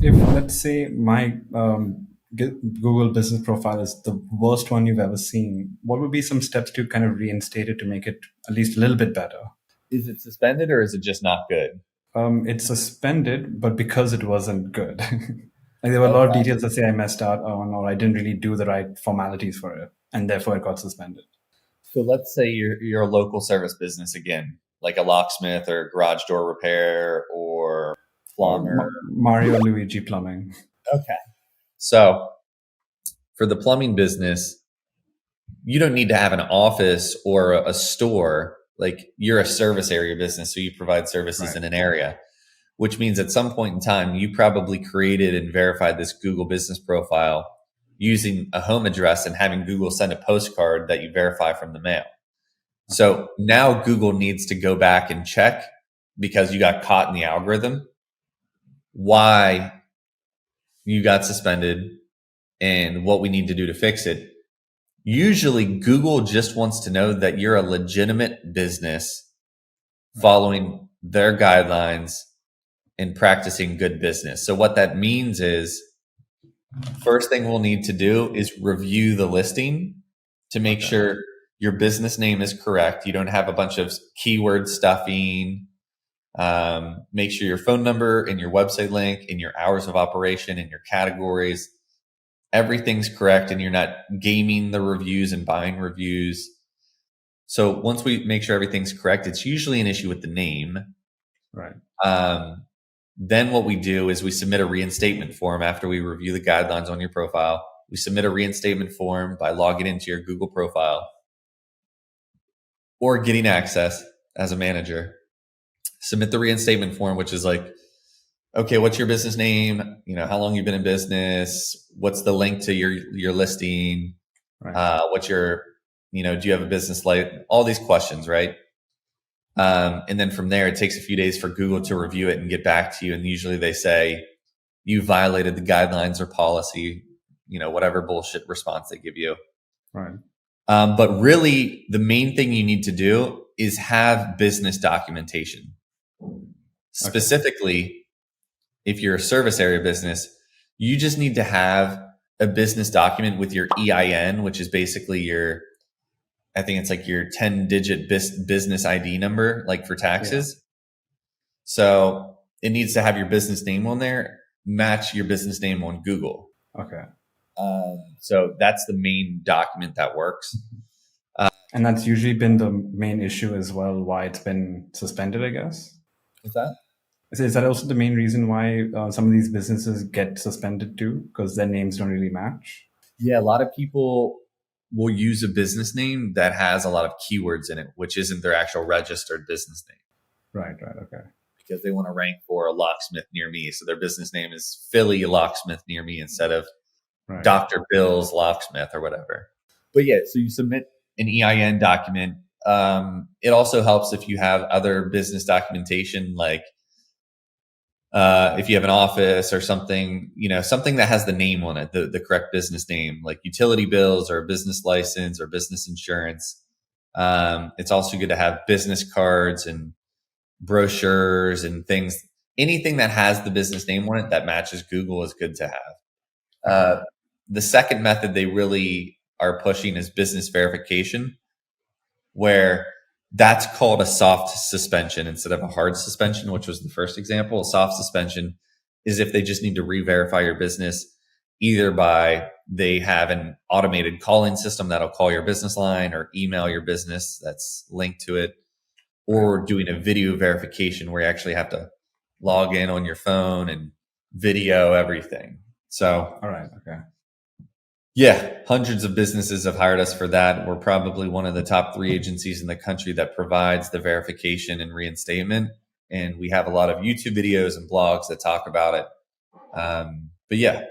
If let's say my Google business profile is the worst one you've ever seen, what would be some steps to kind of reinstate it to make it at least a little bit better? Is it suspended or is it just not good? It's suspended, but because it wasn't good. Like there were a lot of Okay. details that say I messed out on, or I didn't really do the right formalities for it, and therefore it got suspended. So let's say you're a local service business again, like a locksmith or garage door repair or Or plumber. Mario Luigi Plumbing. Okay. So for the plumbing business, you don't need to have an office or a store. Like you're a service area business, so you provide services Right. in an area, which means at some point in time, you probably created and verified this Google business profile using a home address and having Google send a postcard that you verify from the mail. Okay. So now Google needs to go back and check because you got caught in the algorithm why you got suspended and what we need to do to fix it. Usually Google just wants to know that you're a legitimate business Right. following their guidelines and practicing good business. So what that means is first thing we'll need to do is review the listing to make Okay. sure your business name is correct. You don't have a bunch of keyword stuffing. Make sure your phone number and your website link and your hours of operation and your categories, everything's correct and you're not gaming the reviews and buying reviews. So once we make sure everything's correct, it's usually an issue with the name. Right. Um, then what we do is we submit a reinstatement form after we review the guidelines on your profile. We submit a reinstatement form by logging into your Google profile or getting access as a manager. Submit the reinstatement form, which is like, okay, what's your business name? You know, how long you've been in business? What's the link to your listing? Right. What's your, you know, do you have a business light? All these questions, right? And then from there, it takes a few days for Google to review it and get back to you. And usually they say you violated the guidelines or policy, you know, whatever bullshit response they give you. Right. But really, the main thing you need to do is have business documentation. Okay. Specifically, if you're a service area business, you just need to have a business document with your EIN, which is basically your, I think it's like your 10-digit business ID number, like for Yeah. taxes. So it needs to have your business name on there, match your business name on Google. Okay. So that's the main document that works. And that's usually been the main issue as well, why it's been suspended, I guess. What's that? Is that also the main reason why some of these businesses get suspended too? Because their names don't really match? Yeah, a lot of people will use a business name that has a lot of keywords in it, which isn't their actual registered business name Right, right, okay. because they want to rank for a locksmith near me. So their business name is Philly Locksmith near me instead of Right, Dr. Bill's Locksmith or whatever. But yeah, so you submit an EIN document. It also helps if you have other business documentation, like if you have an office or something, you know, something that has the name on it, the correct business name, like utility bills or a business license or business insurance. It's also good to have business cards and brochures and things. Anything that has the business name on it that matches Google is good to have. okay. The second method they really are pushing is business verification, where that's called a soft suspension instead of a hard suspension, which was the first example. A soft suspension is if they just need to re-verify your business, either by they have an automated calling system that'll call your business line or email your business that's linked to it, Right. or doing a video verification where you actually have to log in on your phone and video everything. So All right, okay. yeah, hundreds of businesses have hired us for that. We're probably one of the top 3 agencies in the country that provides the verification and reinstatement. And we have a lot of YouTube videos and blogs that talk about it. But yeah,